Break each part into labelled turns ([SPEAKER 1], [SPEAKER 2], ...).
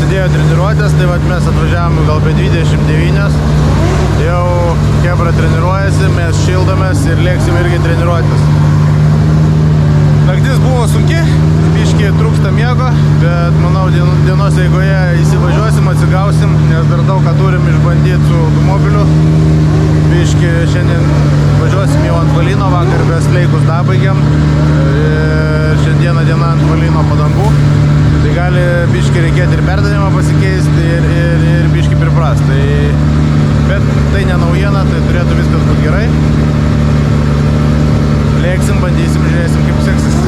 [SPEAKER 1] prasidėjo treniruotės, tai vat mes atvažiavome gal be 29, jau kebra treniruojasi, mes šildomės ir lėksim irgi treniruotis. Naktis buvo sunki, biškiai trūksta miego, bet manau dienos eigoje įsivažiuosim, atsigausim, nes dar daug ką turim išbandyti su automobiliu. Biškiai šiandien važiuosim jau ant valyno, vakar mes leikus dabaigiam. Šiandieną diena ant valyno padangų. Tai gali biškiai reikėti ir perdavimą pasikeisti ir biškiai priprast. Bet tai ne naujiena, tai turėtų viskas būti gerai. Lėksim, bandysim, žiūrėsim kaip seksis.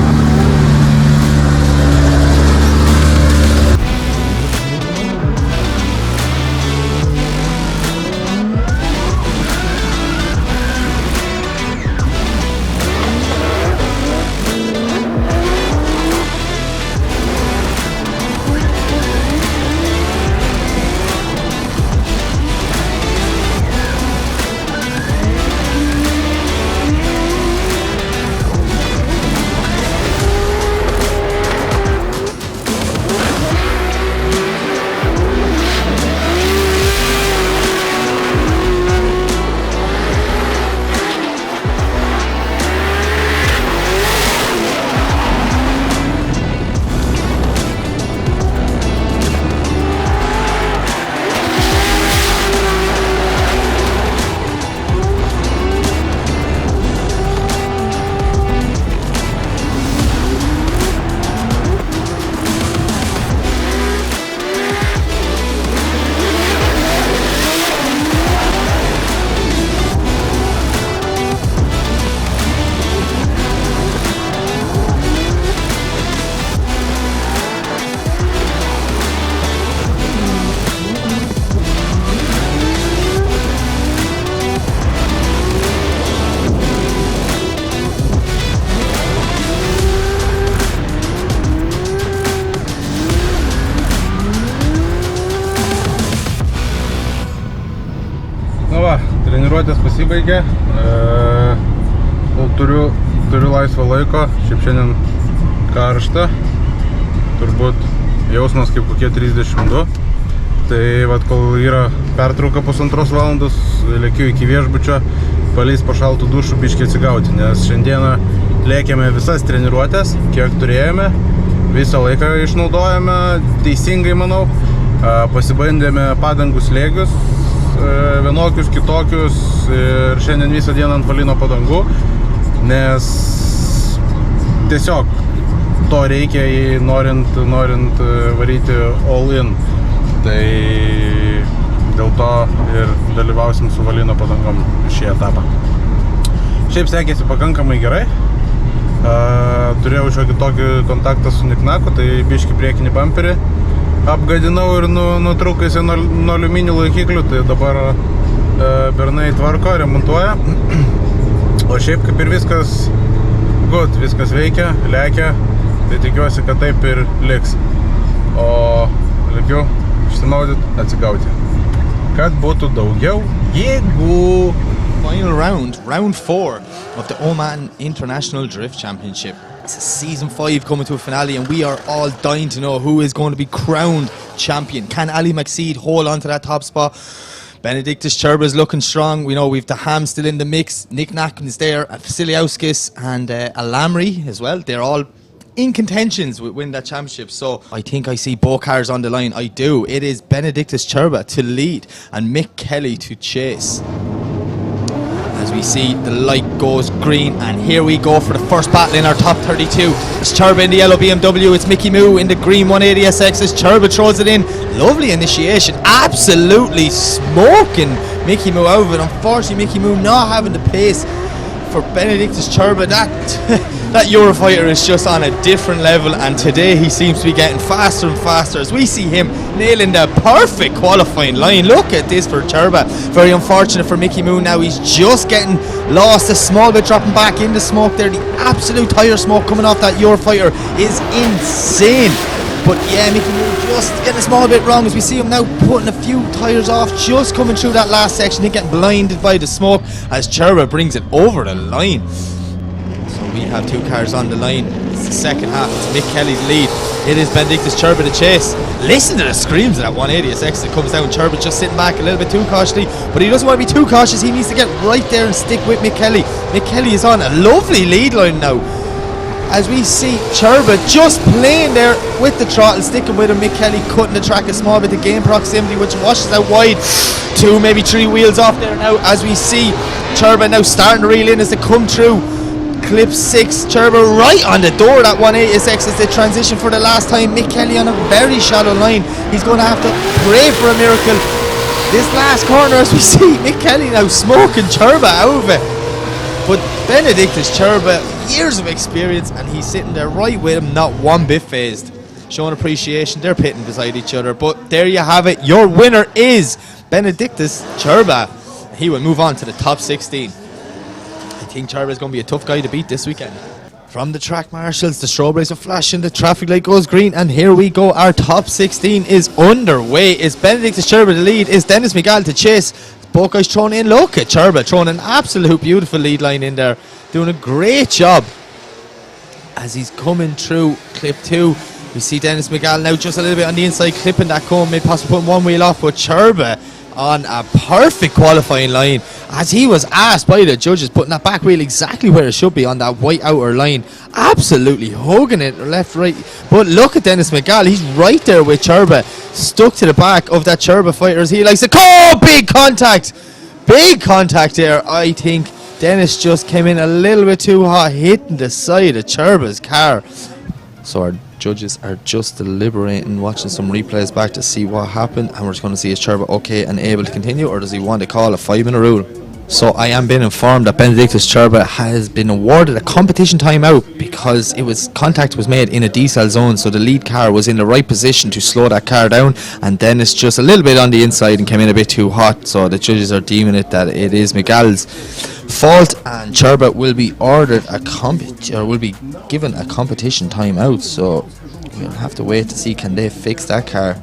[SPEAKER 1] Treniruotės pasibaigė, turiu laisvą laiko, šiaip šiandien karšta, turbūt jausmas kaip kokie 32, tai vat kol yra pertrauka pusantros valandos, lėkiu iki viešbučio, paleis po šaltų dušų biškį atsigauti, nes šiandieną lėkėme visas treniruotės, kiek turėjome, visą laiką išnaudojame, teisingai manau, pasibandėme padangų slėgius, vienokius, kitokius ir šiandien visą dieną ant valyno padangų, nes tiesiog to reikia norint varyti all in, tai dėl to ir dalyvausim su valyno padangom šį etapą. Šiaip sekėsi pakankamai gerai, turėjau šiokį tokį kontaktą su niknaku, tai biškį priekinį bumperį apgadinau ir nutrūkusi nuo aliumininių laikiklių, tai dabar bernai tvarko, remontuoja. O šiaip kaip ir viskas good, viskas veikia, lekia, tai tikiuosi, kad taip ir liks. O likiu išsimaudyti, atsigauti. Kad būtų daugiau jėgų.
[SPEAKER 2] Final round, round 4 of the Oman International Drift Championship. It's season 5 coming to a finale, and we are all dying to know who is going to be crowned champion. Can Ali Maxeed hold on to that top spot? Benediktas Čerba is looking strong. We know we've the Ham still in the mix. Nick Nacken is there, Vasiliauskis and Alamri as well. They're all in contentions with win that championship. So I think I see both cars on the line. I do. It is Benediktas Čerba to lead and Mick Kelly to chase. As we see the light goes green, and here we go for the first battle in our top 32. It's Čerba in the yellow BMW, it's Mickey Moo in the green 180SX as Čerba throws it in. Lovely initiation, absolutely smoking Mickey Moo out of it. Unfortunately Mickey Moo not having the pace for Benediktas Čerba. That Eurofighter is just on a different level, and today he seems to be getting faster and faster as we see him nailing the perfect qualifying line. Look at this for Čerba. Very unfortunate for Mickey Moo now. He's just getting lost a small bit, dropping back into smoke there. The absolute tire smoke coming off that Eurofighter is insane. But yeah, Mickey Moo just getting a small bit wrong as we see him now putting a few tyres off, just coming through that last section. He's getting blinded by the smoke as Čerba brings it over the line. So we have two cars on the line. the second half. It's Mick Kelly's lead. It is Benedictus Cherba to chase. Listen to the screams of that 180SX that comes down. Cherba just sitting back a little bit too cautiously, but he doesn't want to be too cautious. He needs to get right there and stick with Mick Kelly. Mick Kelly is on a lovely lead line now, as we see Cherba just playing there with the throttle, sticking with him. Mick Kelly cutting the track a small bit to gain proximity, which washes out wide. 2, maybe 3 wheels off there now, as we see Cherba now starting to reel in as they come through. Clip 6, Cherba right on the door, that 180SX as they transition for the last time. Mick Kelly on a very shallow line. He's going to have to pray for a miracle. This last corner, as we see Mick Kelly now smoking Cherba out of it. But Benedictus Cherba, years of experience, and he's sitting there right with him, not one bit phased. Showing appreciation, they're pitting beside each other. But there you have it, your winner is Benedictus Cherba. He will move on to the top 16. I think Cherba is going to be a tough guy to beat this weekend. From the track marshals, the strawberries are flashing, the traffic light goes green, and here we go. Our top 16 is underway. Is Benedictus Cherba the lead? Is Dennis Miguel to chase? Both guys thrown in. Look at Cherba throwing an absolute beautiful lead line in there, doing a great job as he's coming through clip 2. We see Dennis Miguel now just a little bit on the inside, clipping that cone, maybe possibly putting one wheel off, but Cherba on a perfect qualifying line, as he was asked by the judges, putting that back wheel exactly where it should be on that white outer line, absolutely hugging it left, right. But look at Dennis Miguel, he's right there with Cherba, stuck to the back of that Cherba fighter as he likes to big contact there. I think Dennis just came in a little bit too hot, hitting the side of Cherba's car. So our judges are just deliberating, watching some replays back to see what happened, and we're just going to see is Cherba okay and able to continue, or does he want to call a 5-minute rule? So I am being informed that Benedictus Cherba has been awarded a competition timeout because contact was made in a decel zone, so the lead car was in the right position to slow that car down, and Dennis just a little bit on the inside and came in a bit too hot, so the judges are deeming it that it is Miguel's fault, and Cherba will be ordered will be given a competition timeout. So we'll have to wait to see can they fix that car.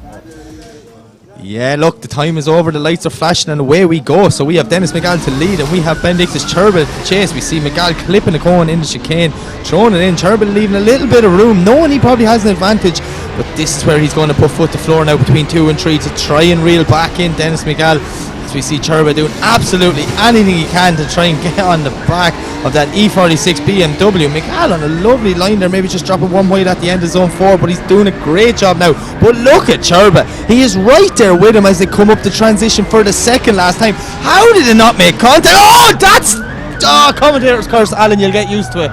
[SPEAKER 2] Yeah, look, the time is over, the lights are flashing, and away we go. So we have Dennis Miguel to lead, and we have Benedictus Cherba to chase. We see Miguel clipping the cone in the chicane, throwing it in, Cherba leaving a little bit of room, knowing he probably has an advantage, but this is where he's going to put foot to floor now between 2 and 3 to try and reel back in Dennis Miguel. As we see Cherba doing absolutely anything he can to try and get on the back of that E46 BMW. Miguel on a lovely line there, maybe just dropping one wide at the end of zone 4, but he's doing a great job now. But look at Cherba, he is right there with him as they come up the transition for the second last time. How did it not make contact? Commentator's curse, Alan, you'll get used to it.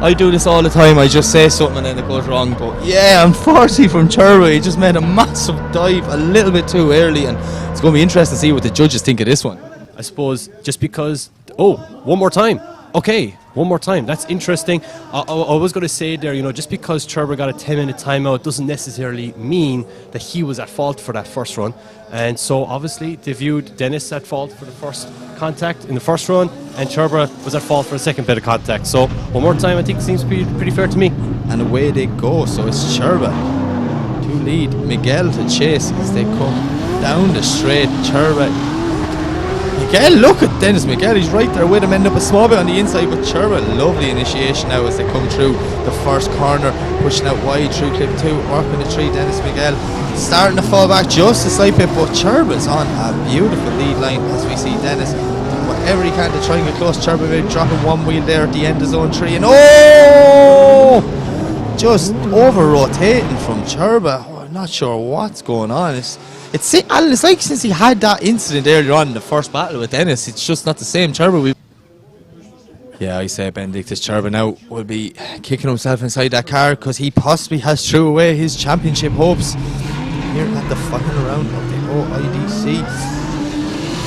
[SPEAKER 2] I do this all the time, I just say something and then it goes wrong. But yeah, unfortunately from Cherba, he just made a massive dive a little bit too early, and it's going to be interesting to see what the judges think of this one.
[SPEAKER 3] I suppose just because, one more time. Okay, one more time. That's interesting. I was going to say there, just because Cherba got a 10-minute timeout doesn't necessarily mean that he was at fault for that first run. And so obviously they viewed Dennis at fault for the first contact in the first run, and Cherba was at fault for the second bit of contact. So one more time, I think it seems pretty fair to me.
[SPEAKER 2] And away they go. So it's Cherba to lead, Miguel to chase as they come down the straight. Cherba. Miguel, look at Dennis Miguel, he's right there with him, end up a small bit on the inside, but Cherba, lovely initiation now as they come through the first corner, pushing out wide through clip 2, working the 3, Dennis Miguel starting to fall back just a slight bit, but Cherba's on a beautiful lead line as we see Dennis doing whatever he can to try and get close. Cherba maybe dropping one wheel there at the end of zone 3, and just over rotating from Cherba. I'm not sure what's going on. It's like since he had that incident earlier on in the first battle with Dennis, it's just not the same Cherba. Yeah, I say Benedictus Cherba now will be kicking himself inside that car because he possibly has threw away his championship hopes here at the final round of the OIDC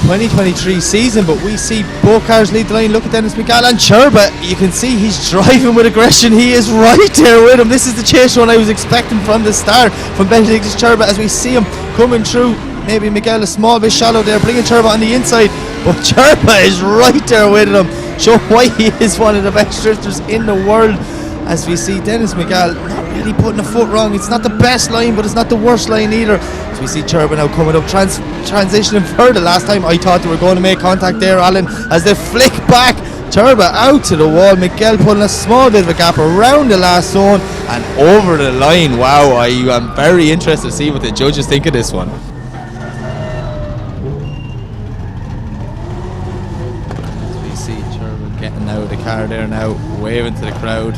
[SPEAKER 2] 2023 season. But we see both cars lead the line. Look at Dennis Miguel and Cherba. You can see he's driving with aggression. He is right there with him. This is the chase run I was expecting from the start from Benedictus Cherba as we see him coming through. Maybe Miguel a small bit shallow there, bringing Cherba on the inside, but Cherba is right there with him, showing why he is one of the best drifters in the world. As we see Dennis Miguel not really putting a foot wrong. It's not the best line, but it's not the worst line either. As we see Cherba now coming up, transitioning further. Last time I thought they were going to make contact there, Alan, as they flick back Turbo out to the wall. Miguel putting a small bit of a gap around the last zone and over the line. Wow, I am very interested to see what the judges think of this one. As we see Turbo getting out of the car there now, waving to the crowd.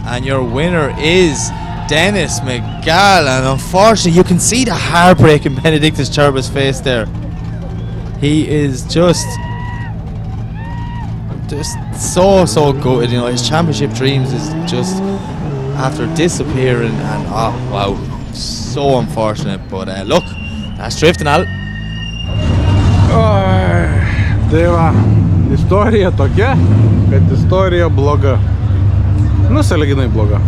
[SPEAKER 2] And your winner is Dennis Miguel, and unfortunately you can see the heartbreak in Benedictus Turbo's face there. He is just so good, you know, his championship dreams is just after disappearing, and oh wow, so unfortunate, but look, that's drifting out.
[SPEAKER 1] Tai va, istorija tokia, kad istorija bloga. Nu, sąlyginai bloga.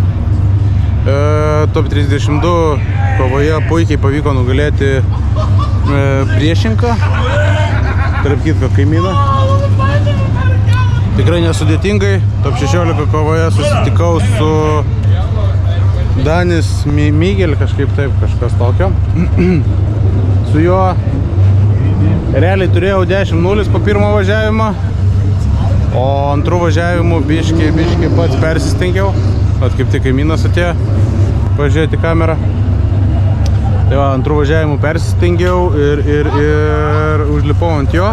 [SPEAKER 1] Top 32 kovoje puikiai pavyko nugalėti priešinką, tarp kitko kaimyną. Tikrai nesudėtingai. Top 16 kovoje susitikau su Danis Miguel, kažkaip taip, kažkas tokio. Su juo realiai turėjau 10-0 po pirmo važiavimo. O antrų važiavimų biški pats persistengiau. Vat kaip tik kaimynas atėjo pažiūrėti kamerą. Tai va, antrų važiavimų persistengiau ir užlipau ant jo.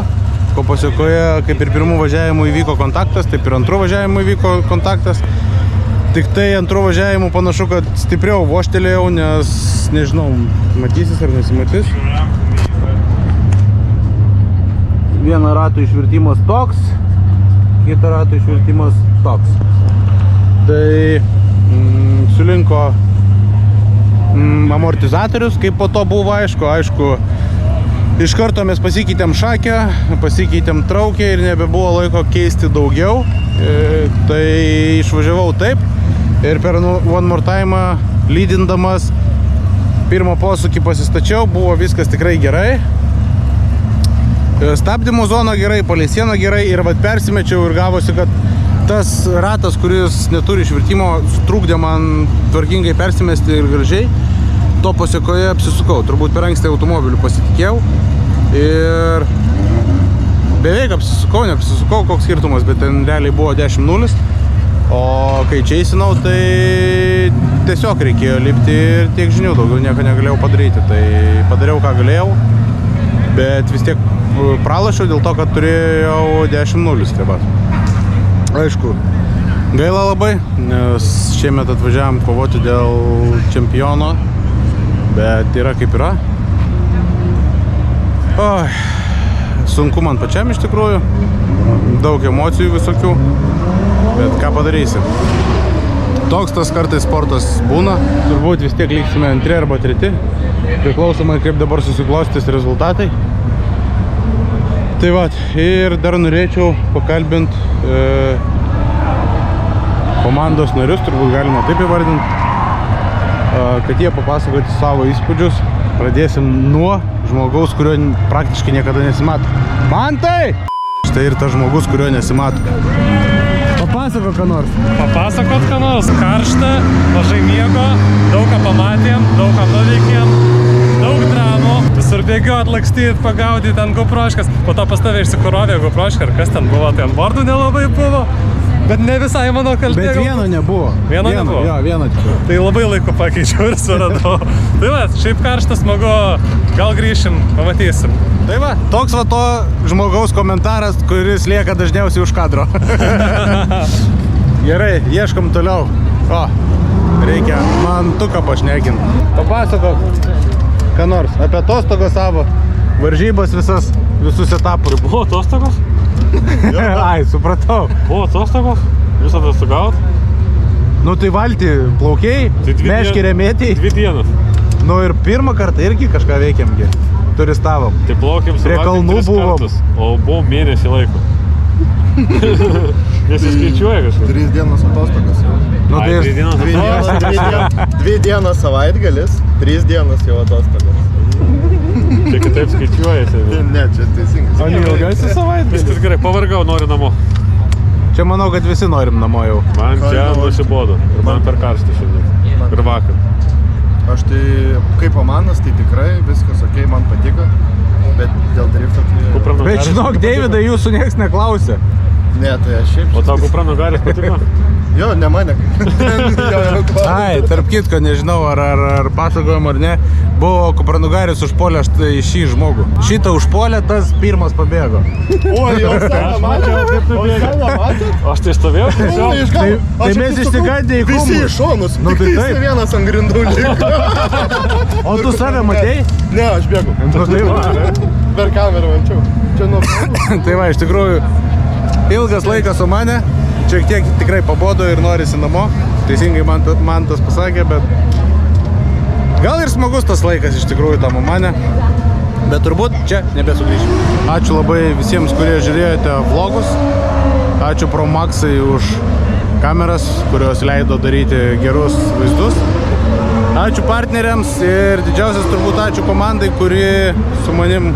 [SPEAKER 1] Ko pasiekoje, kaip ir pirmų važiavimų įvyko kontaktas, taip ir antrų važiavimų įvyko kontaktas. Tik tai antrų važiavimų panašu, kad stipriau vožtelėjau, nes nežinau, matysis ar nesimatys. Vieną ratų išvirtimas toks, kitą ratų išvirtimas toks. Tai sulinko amortizatorius, kaip po to buvo aišku, iš karto mes pasikeitėm šakę, pasikeitėm traukę ir nebebuvo laiko keisti daugiau. Tai išvažiavau taip ir per one more time lydindamas pirmą posūkį pasistačiau, buvo viskas tikrai gerai. Stabdymo zona gerai, palei sieną gerai ir vat persimečiau ir gavosi, kad tas ratas, kuris neturi išvirtimo, trukdė man tvarkingai persimesti ir gražiai. To pasiekoje apsisukau. Turbūt per anksti automobilių pasitikėjau ir beveik neapsisukau, koks skirtumas, bet ten realiai buvo 10-0. O kai čia įsinau, tai tiesiog reikėjo lipti ir tiek žinių, daugiau nieko negalėjau padaryti. Tai padariau, ką galėjau, bet vis tiek pralašiau dėl to, kad turėjau 10-0 taip. Aišku, gaila labai, nes šiemet atvažiavam kovoti dėl čempiono, bet yra kaip yra. Sunku man pačiam iš tikrųjų, daug emocijų visokių, bet ką padarysim. Toks tas kartais sportas būna, turbūt vis tiek liksime antri arba treti, priklausomai kaip dabar susiklostys rezultatai. Tai va, ir dar norėčiau pakalbinti komandos narius, turbūt galima taip įvardinti, kad jie papasakoti savo įspūdžius. Pradėsim nuo žmogaus, kurio praktiškai niekada nesimato. Mantai! Štai ir tas žmogus, kurio nesimato. Papasakok ką nors.
[SPEAKER 4] Papasakot ką nors. Karšta, mažai miego, daug ką pamatėm, daug ką nuveikėm, daug dramų. Visur bėgiot, lakstyt, pagaudyt ant GoProškas. Po to pas tave išsikurovė GoProška, ir kas ten buvo, tai ant bordų nelabai buvo. Bet ne visai mano kalbė.
[SPEAKER 1] Bet vieno nebuvo.
[SPEAKER 4] Vieno nebuvo?
[SPEAKER 1] Jo, vieno tikrai.
[SPEAKER 4] Tai labai laiku pakeičiau ir suradau. Tai va, šiaip karštas, smagu, gal grįšim, pamatysim.
[SPEAKER 1] Tai va, toks va to žmogaus komentaras, kuris lieka dažniausiai už kadro. Gerai, ieškom toliau. O, reikia mantuką pašnekinti. Papasakok ką nors apie atostogos savo, varžybas visus etapus.
[SPEAKER 4] Tai buvo atostogos?
[SPEAKER 1] Ai, supratau.
[SPEAKER 4] Buvo atostogos? Visą tą sugaut?
[SPEAKER 1] Nu tai valtį plaukiai, meškerė mėtį.
[SPEAKER 4] 2 dienas.
[SPEAKER 1] Nu ir pirmą kartą irgi kažką veikiamgi. Turistavom.
[SPEAKER 4] Tai plaukėm
[SPEAKER 1] prie kalnų
[SPEAKER 4] 3
[SPEAKER 1] buvom.
[SPEAKER 4] kartus, o buvom mėnesį laiko. Nesiskaičiuoja kažkas.
[SPEAKER 5] 3 dienos atostogos jau.
[SPEAKER 1] Nu tai
[SPEAKER 4] 3 dienos atostogos.
[SPEAKER 5] 2 dienos savaitgalis, 3 dienos jau atostogos.
[SPEAKER 4] Čia kitaip skaičiuojasi.
[SPEAKER 5] Ne, čia teisingai.
[SPEAKER 1] O neilgasis savaitgalis?
[SPEAKER 4] Viskas gerai, pavargau, noriu namo.
[SPEAKER 1] Čia manau, kad visi norim namo jau.
[SPEAKER 4] Man čia nusibodo ir man per karštą šiandien. Ir vakar.
[SPEAKER 5] Aš tai kaip Omanas, tai tikrai viskas ok, man patiko, bet dėl drifto tai...
[SPEAKER 1] Bet žinok, Deividai, jūsų nieks neklausė.
[SPEAKER 5] Ne, tai aš šiaip...
[SPEAKER 6] O tau kupranugaris patiko?
[SPEAKER 5] Jo, ne mane.
[SPEAKER 1] Ai, tarp kitko, nežinau, ar pasakojom ar ne, buvo kupranugaris užpuolė šį žmogų. Šitą užpuolė, tas pirmas pabėgo.
[SPEAKER 5] O, jau savo matė?
[SPEAKER 6] Aš tai stovėjau.
[SPEAKER 1] Tai mes išsigandė į krūmus.
[SPEAKER 5] Visi iš šonus,
[SPEAKER 1] Nu,
[SPEAKER 5] tik
[SPEAKER 1] tai
[SPEAKER 5] tai
[SPEAKER 1] taip.
[SPEAKER 5] vienas ant grindų liko.
[SPEAKER 1] O tu save matei?
[SPEAKER 5] Ne, aš bėgu.
[SPEAKER 1] Nu, tai va.
[SPEAKER 5] Per kamerą mačiau. Čia nuo...
[SPEAKER 1] Tai va, iš tikrųjų, ilgas laikas Omane, šiek tiek tikrai pabodo ir norisi namo. Teisingai man tas pasakė, bet gal ir smagus tas laikas iš tikrųjų tam Omane. Bet turbūt čia nebesugrįšim. Ačiū labai visiems, kurie žiūrėjote vlogus. Ačiū Pro Maxai už kameras, kurios leido daryti gerus vaizdus. Ačiū partneriams ir didžiausias turbūt ačiū komandai, kuri su manim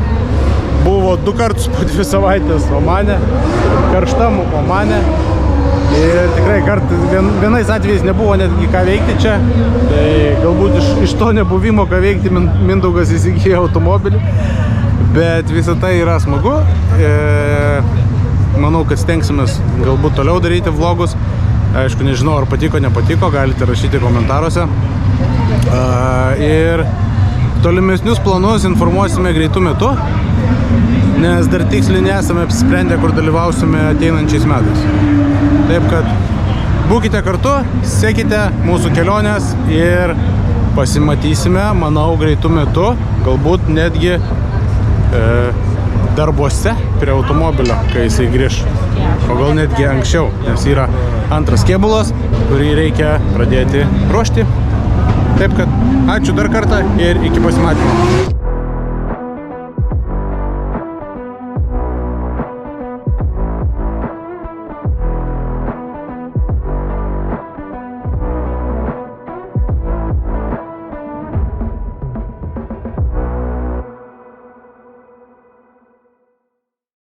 [SPEAKER 1] buvo 2 kartus po 2 savaitės Omane, karštam Omane. Ir tikrai vienais atvejais nebuvo netgi ką veikti čia, tai galbūt iš to nebuvimo ką veikti Mindaugas įsigijo automobilį, bet visą tai yra smagu. Manau, kad stengsimės galbūt toliau daryti vlogus. Aišku, nežinau, ar patiko, nepatiko, galite rašyti komentaruose. Ir tolimesnius planus informuosime greitų metu, nes dar tiksliai nesame apsisprendę, kur dalyvausime ateinančiais metais. Taip kad būkite kartu, sekite mūsų kelionės ir pasimatysime, manau, greitų metu, galbūt netgi darbuose prie automobilio, kai jisai grįš. O gal netgi anksčiau, nes yra antras kėbulas, kurį reikia pradėti ruošti. Taip kad ačiū dar kartą ir iki pasimatymo.